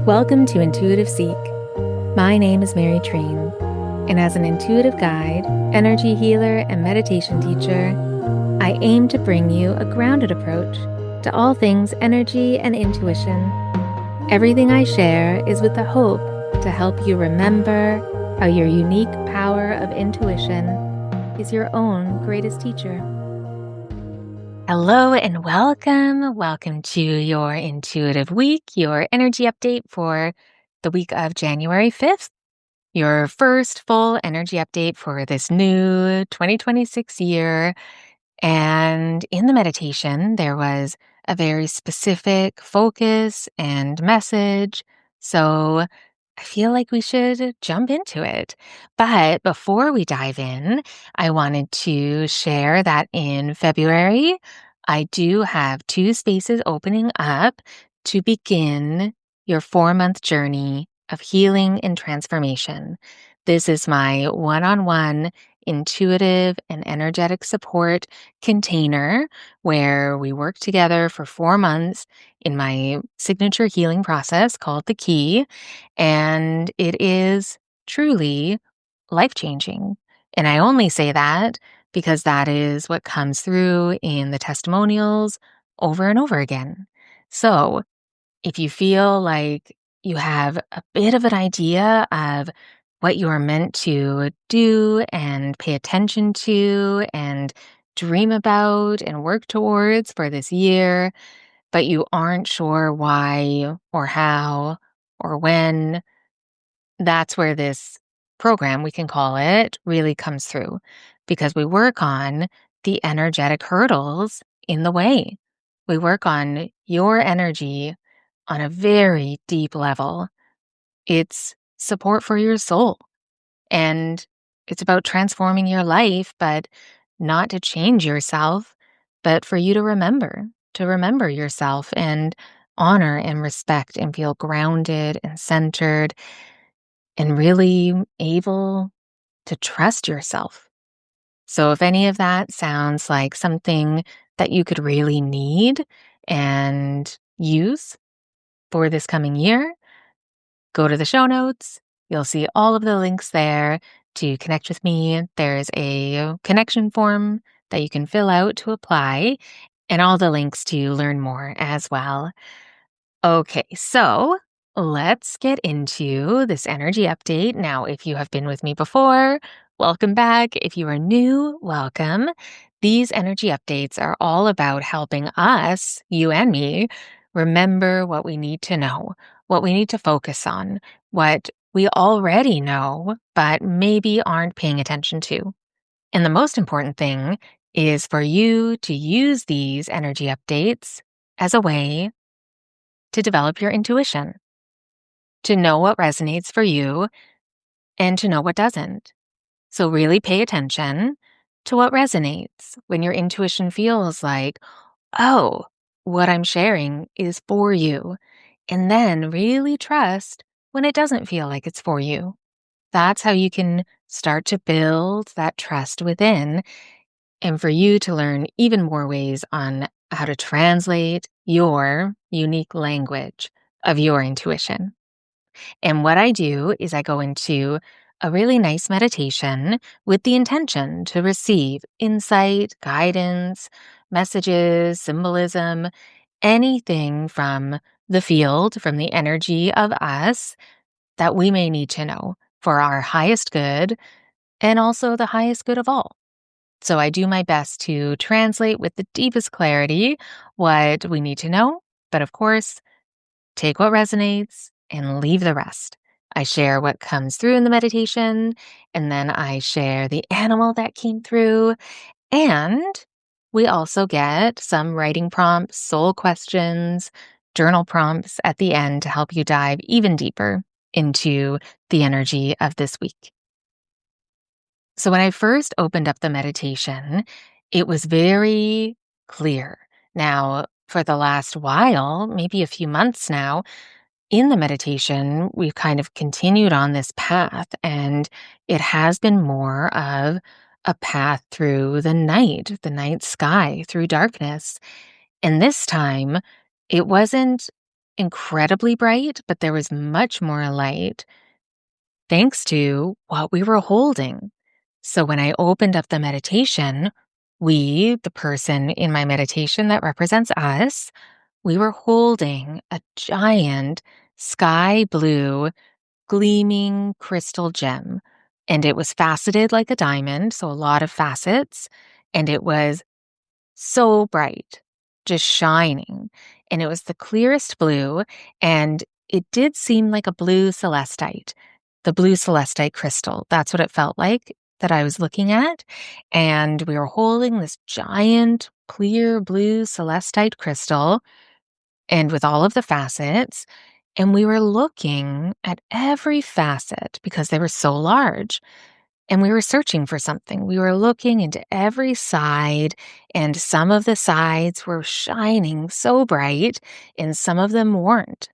Welcome to Intuitive Seek. My name is Mary Train, and as an intuitive guide, energy healer, and meditation teacher, I aim to bring you a grounded approach to all things energy and intuition. Everything I share is with the hope to help you remember how your unique power of intuition is your own greatest teacher. Hello and welcome. Welcome to your intuitive week, your energy update for the week of January 5th, your first full energy update for this new 2026 year. And in the meditation, there was a very specific focus and message. So I feel like we should jump into it. But before we dive in, I wanted to share that in February, I do have 2 spaces opening up to begin your 4-month journey of healing and transformation. This is my one-on-one intuitive and energetic support container where we work together for 4 months in my signature healing process called The Key. And it is truly life-changing. And I only say that because that is what comes through in the testimonials over and over again. So if you feel like you have a bit of an idea of what you are meant to do and pay attention to and dream about and work towards for this year, but you aren't sure why or how or when, that's where this program, we can call it, really comes through because we work on the energetic hurdles in the way. We work on your energy on a very deep level. It's support for your soul and it's about transforming your life, but not to change yourself, but for you to remember yourself and honor and respect and feel grounded and centered and really able to trust yourself. So if any of that sounds like something that you could really need and use for this coming year, go to the show notes. You'll see all of the links there to connect with me. There's a connection form that you can fill out to apply, and all the links to learn more as well. Okay, so let's get into this energy update. Now, if you have been with me before, welcome back. If you are new, welcome. These energy updates are all about helping us, you and me, remember what we need to know, what we need to focus on, what we already know, but maybe aren't paying attention to. And the most important thing is for you to use these energy updates as a way to develop your intuition, to know what resonates for you and to know what doesn't. So really pay attention to what resonates when your intuition feels like, oh, what I'm sharing is for you. And then really trust when it doesn't feel like it's for you. That's how you can start to build that trust within and for you to learn even more ways on how to translate your unique language of your intuition. And what I do is I go into a really nice meditation with the intention to receive insight, guidance, messages, symbolism, anything from the field, from the energy of us that we may need to know for our highest good and also the highest good of all. So I do my best to translate with the deepest clarity what we need to know, but of course, take what resonates and leave the rest. I share what comes through in the meditation, and then I share the animal that came through. And we also get some writing prompts, soul questions, journal prompts at the end to help you dive even deeper into the energy of this week. So when I first opened up the meditation, it was very clear. Now, for the last while, maybe a few months now, in the meditation, we've kind of continued on this path, and it has been more of a path through the night sky, through darkness. And this time, it wasn't incredibly bright, but there was much more light thanks to what we were holding. So when I opened up the meditation, the person in my meditation that represents us, we were holding a giant sky blue gleaming crystal gem. And it was faceted like a diamond, so a lot of facets. And it was so bright, just shining. And it was the clearest blue. And it did seem like a blue celestite, the blue celestite crystal. That's what it felt like that I was looking at. And we were holding this giant, clear blue celestite crystal and with all of the facets. And we were looking at every facet because they were so large. And we were searching for something. We were looking into every side, and some of the sides were shining so bright, and some of them weren't.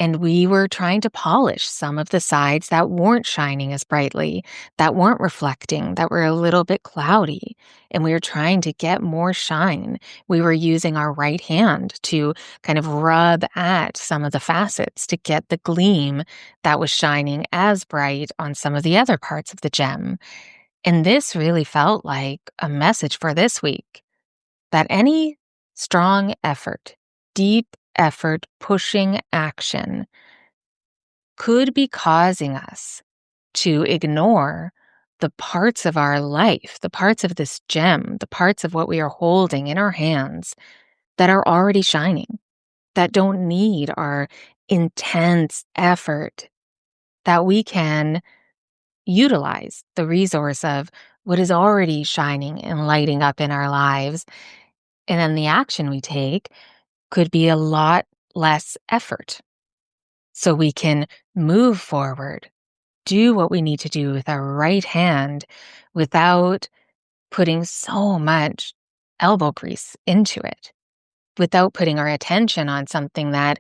And we were trying to polish some of the sides that weren't shining as brightly, that weren't reflecting, that were a little bit cloudy. And we were trying to get more shine. We were using our right hand to kind of rub at some of the facets to get the gleam that was shining as bright on some of the other parts of the gem. And this really felt like a message for this week that any strong effort, deep effort, pushing action could be causing us to ignore the parts of our life, the parts of this gem, the parts of what we are holding in our hands that are already shining, that don't need our intense effort, that we can utilize the resource of what is already shining and lighting up in our lives. And then the action we take could be a lot less effort. So we can move forward, do what we need to do with our right hand without putting so much elbow grease into it, without putting our attention on something that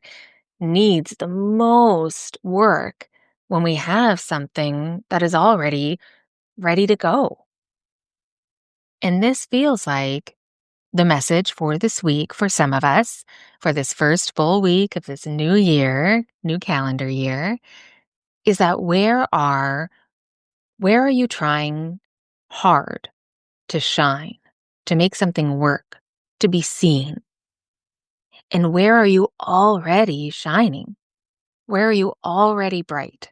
needs the most work when we have something that is already ready to go. And this feels like the message for this week for some of us, for this first full week of this new year, new calendar year, is that where are you trying hard to shine, to make something work, to be seen? And where are you already shining? Where are you already bright,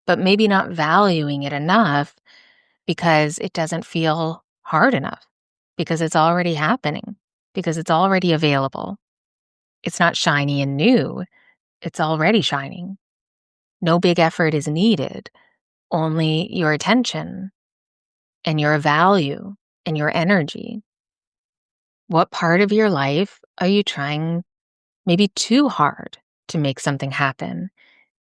but maybe not valuing it enough because it doesn't feel hard enough, because it's already happening, because it's already available. It's not shiny and new, it's already shining. No big effort is needed, only your attention and your value and your energy. What part of your life are you trying maybe too hard to make something happen?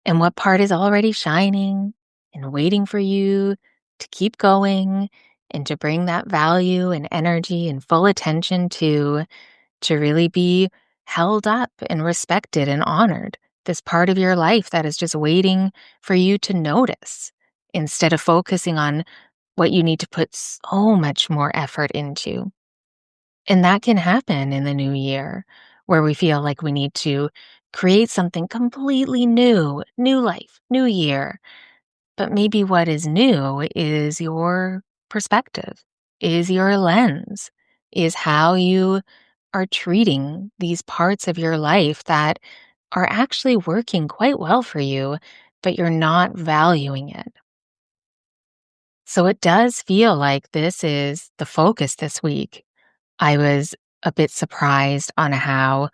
And what part is already shining and waiting for you to keep going and to bring that value and energy and full attention to really be held up and respected and honored? This part of your life that is just waiting for you to notice instead of focusing on what you need to put so much more effort into. And that can happen in the new year where we feel like we need to create something completely new, new life, new year. But maybe what is new is your perspective, is your lens, is how you are treating these parts of your life that are actually working quite well for you, but you're not valuing it. So it does feel like this is the focus this week. I was a bit surprised on how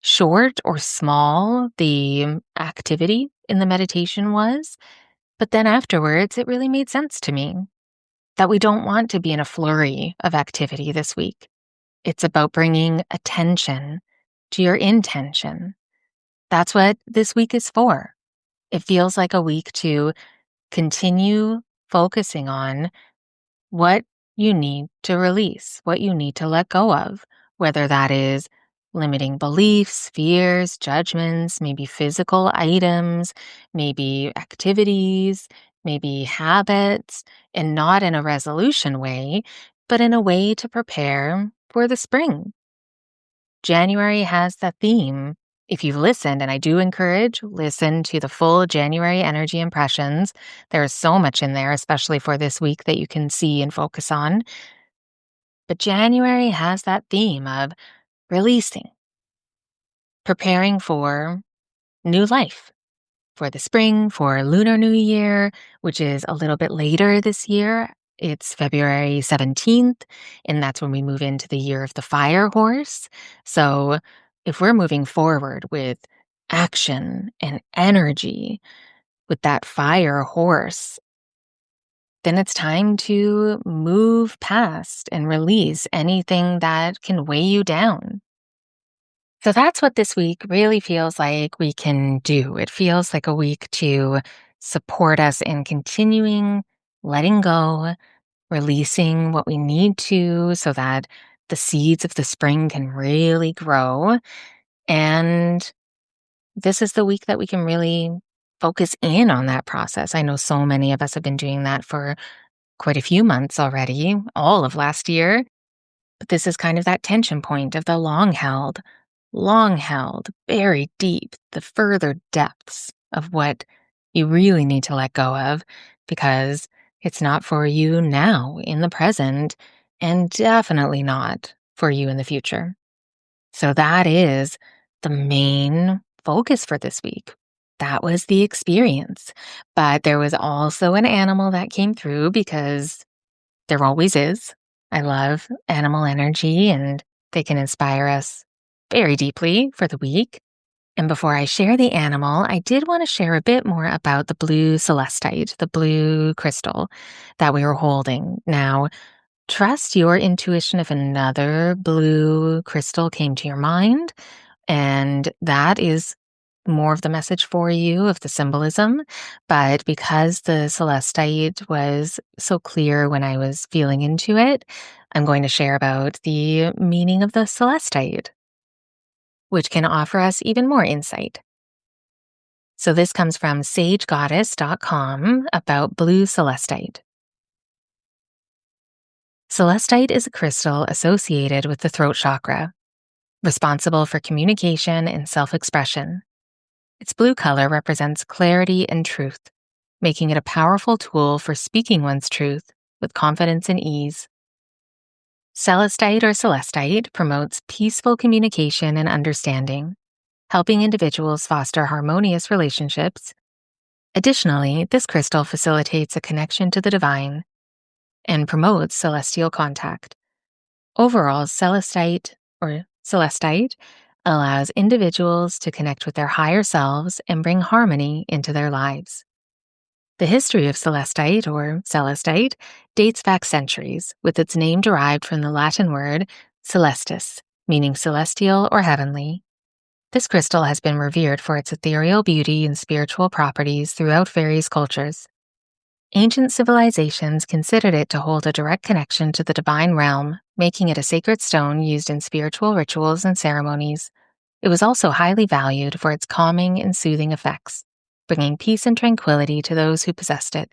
short or small the activity in the meditation was. But then afterwards, it really made sense to me that we don't want to be in a flurry of activity this week. It's about bringing attention to your intention. That's what this week is for. It feels like a week to continue focusing on what you need to release, what you need to let go of, whether that is limiting beliefs, fears, judgments, maybe physical items, maybe activities, maybe habits, and not in a resolution way, but in a way to prepare for the spring. January has that theme. If you've listened, and I do encourage, listen to the full January energy impressions. There is so much in there, especially for this week, that you can see and focus on. But January has that theme of releasing, preparing for new life, for the spring, for Lunar New Year, which is a little bit later this year. It's February 17th, and that's when we move into the year of the fire horse. So if we're moving forward with action and energy with that fire horse, then it's time to move past and release anything that can weigh you down. So that's what this week really feels like we can do. It feels like a week to support us in continuing, letting go, releasing what we need to so that the seeds of the spring can really grow. And this is the week that we can really focus in on that process. I know so many of us have been doing that for quite a few months already, all of last year. But this is kind of that tension point of the long held, buried deep, the further depths of what you really need to let go of because it's not for you now in the present and definitely not for you in the future. So that is the main focus for this week. That was the experience. But there was also an animal that came through because there always is. I love animal energy and they can inspire us very deeply for the week. And before I share the animal, I did want to share a bit more about the blue celestite, the blue crystal that we were holding. Now, trust your intuition if another blue crystal came to your mind, and that is more of the message for you of the symbolism. But because the celestite was so clear when I was feeling into it, I'm going to share about the meaning of the celestite, which can offer us even more insight. So this comes from sagegoddess.com about blue celestite. Celestite is a crystal associated with the throat chakra, responsible for communication and self-expression. Its blue color represents clarity and truth, making it a powerful tool for speaking one's truth with confidence and ease. Celestite or celestite promotes peaceful communication and understanding, helping individuals foster harmonious relationships. Additionally, this crystal facilitates a connection to the divine and promotes celestial contact. Overall, celestite allows individuals to connect with their higher selves and bring harmony into their lives. The history of celestite dates back centuries, with its name derived from the Latin word celestis, meaning celestial or heavenly. This crystal has been revered for its ethereal beauty and spiritual properties throughout various cultures. Ancient civilizations considered it to hold a direct connection to the divine realm, making it a sacred stone used in spiritual rituals and ceremonies. It was also highly valued for its calming and soothing effects, bringing peace and tranquility to those who possessed it.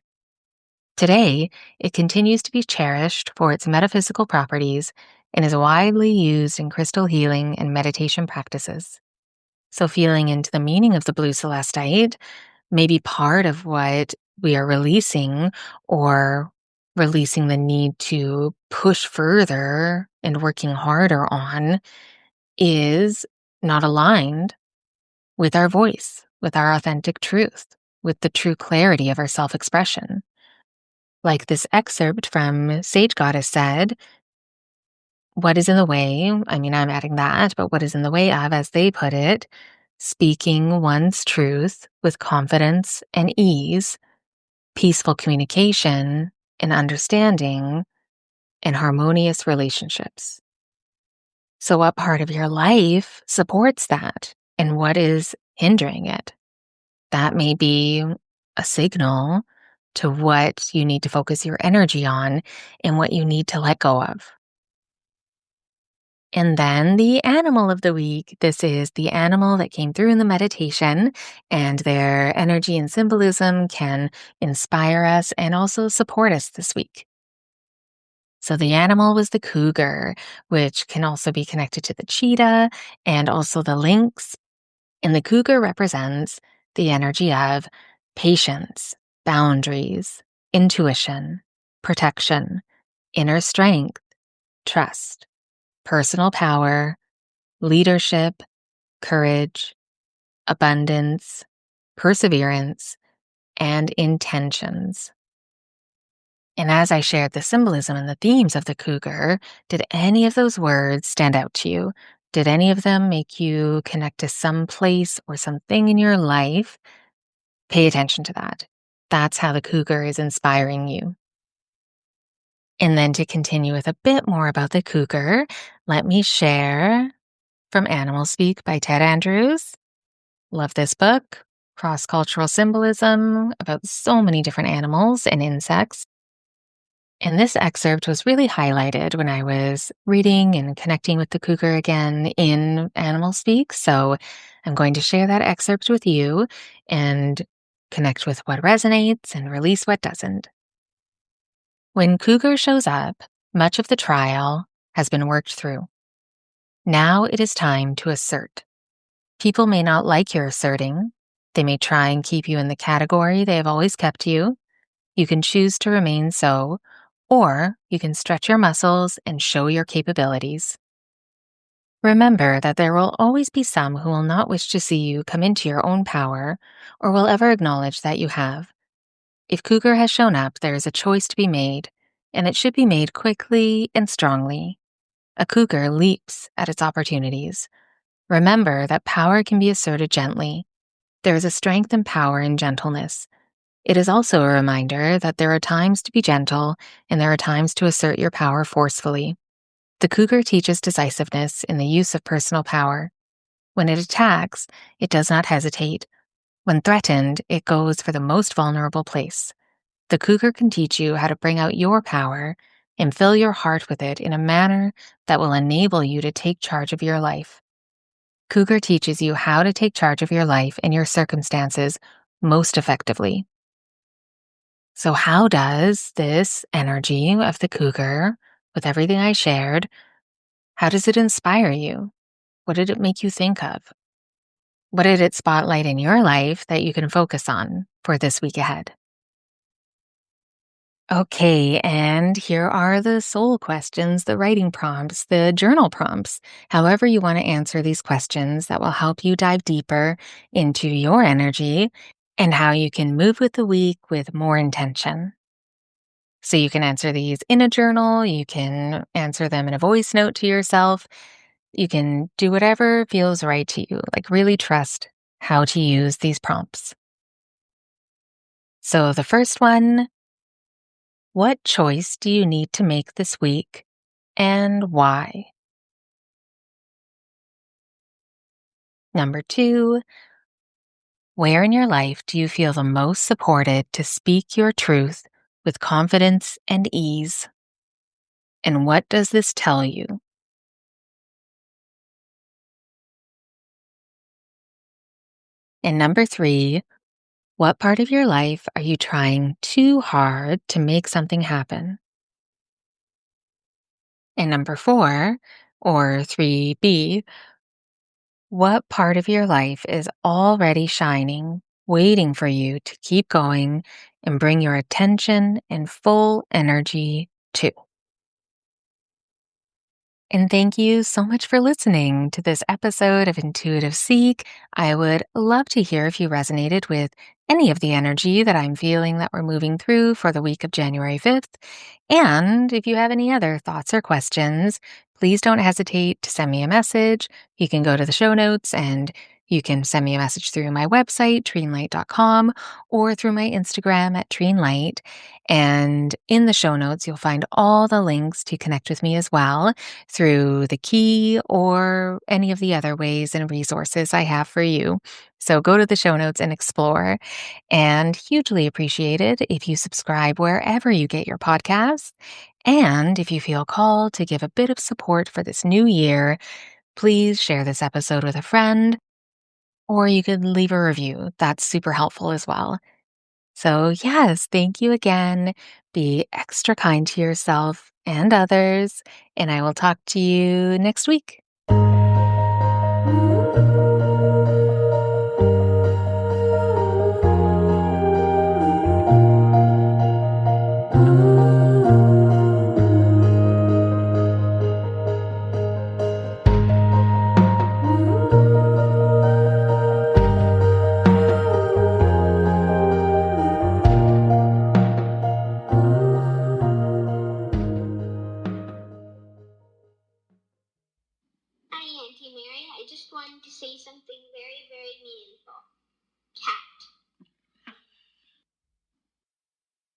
Today, it continues to be cherished for its metaphysical properties and is widely used in crystal healing and meditation practices. So feeling into the meaning of the blue celestite may be part of what we are releasing, or releasing the need to push further and working harder on, is not aligned with our voice, with our authentic truth, with the true clarity of our self-expression. Like this excerpt from Sage Goddess said, what is in the way? I mean, I'm adding that, but what is in the way of, as they put it, speaking one's truth with confidence and ease, peaceful communication and understanding, and harmonious relationships. So, what part of your life supports that, and what is hindering it? That may be a signal to what you need to focus your energy on and what you need to let go of. And then the animal of the week. This is the animal that came through in the meditation, and their energy and symbolism can inspire us and also support us this week. So the animal was the cougar, which can also be connected to the cheetah and also the lynx. And the cougar represents the energy of patience, boundaries, intuition, protection, inner strength, trust, personal power, leadership, courage, abundance, perseverance, and intentions. And as I shared the symbolism and the themes of the cougar, did any of those words stand out to you? Did any of them make you connect to some place or something in your life? Pay attention to that. That's how the cougar is inspiring you. And then to continue with a bit more about the cougar, let me share from Animal Speak by Ted Andrews. Love this book. Cross cultural symbolism about so many different animals and insects. And this excerpt was really highlighted when I was reading and connecting with the cougar again in Animal Speak. So I'm going to share that excerpt with you and connect with what resonates and release what doesn't. When cougar shows up, much of the trial has been worked through. Now it is time to assert. People may not like your asserting. They may try and keep you in the category they have always kept you. You can choose to remain so, or you can stretch your muscles and show your capabilities. Remember that there will always be some who will not wish to see you come into your own power or will ever acknowledge that you have. If cougar has shown up, there is a choice to be made, and it should be made quickly and strongly. A cougar leaps at its opportunities. Remember that power can be asserted gently. There is a strength and power in gentleness. It is also a reminder that there are times to be gentle and there are times to assert your power forcefully. The cougar teaches decisiveness in the use of personal power. When it attacks, it does not hesitate. When threatened, it goes for the most vulnerable place. The cougar can teach you how to bring out your power and fill your heart with it in a manner that will enable you to take charge of your life. Cougar teaches you how to take charge of your life and your circumstances most effectively. So how does this energy of the cougar, with everything I shared, how does it inspire you? What did it make you think of? What did it spotlight in your life that you can focus on for this week ahead? Okay, and here are the soul questions, the writing prompts, the journal prompts. However, you want to answer these questions that will help you dive deeper into your energy and how you can move with the week with more intention. So you can answer these in a journal, you can answer them in a voice note to yourself. You can do whatever feels right to you, like really trust how to use these prompts. So the first one, what choice do you need to make this week and why? Number two, where in your life do you feel the most supported to speak your truth with confidence and ease? And what does this tell you? And number three, what part of your life are you trying too hard to make something happen? And number four, or 3B, what part of your life is already shining, waiting for you to keep going and bring your attention and full energy to? And thank you so much for listening to this episode of Intuitive Seek. I would love to hear if you resonated with any of the energy that I'm feeling that we're moving through for the week of January 5th. And if you have any other thoughts or questions, please don't hesitate to send me a message. You can go to the show notes and you can send me a message through my website, treenlight.com, or through my Instagram at treenlight. And in the show notes, you'll find all the links to connect with me as well through the key or any of the other ways and resources I have for you. So go to the show notes and explore. And hugely appreciated if you subscribe wherever you get your podcasts. And if you feel called to give a bit of support for this new year, please share this episode with a friend, or you could leave a review. That's super helpful as well. So, yes, thank you again. Be extra kind to yourself and others. And I will talk to you next week. Hi, Auntie Mary. I just wanted to say something very, very meaningful. Cat.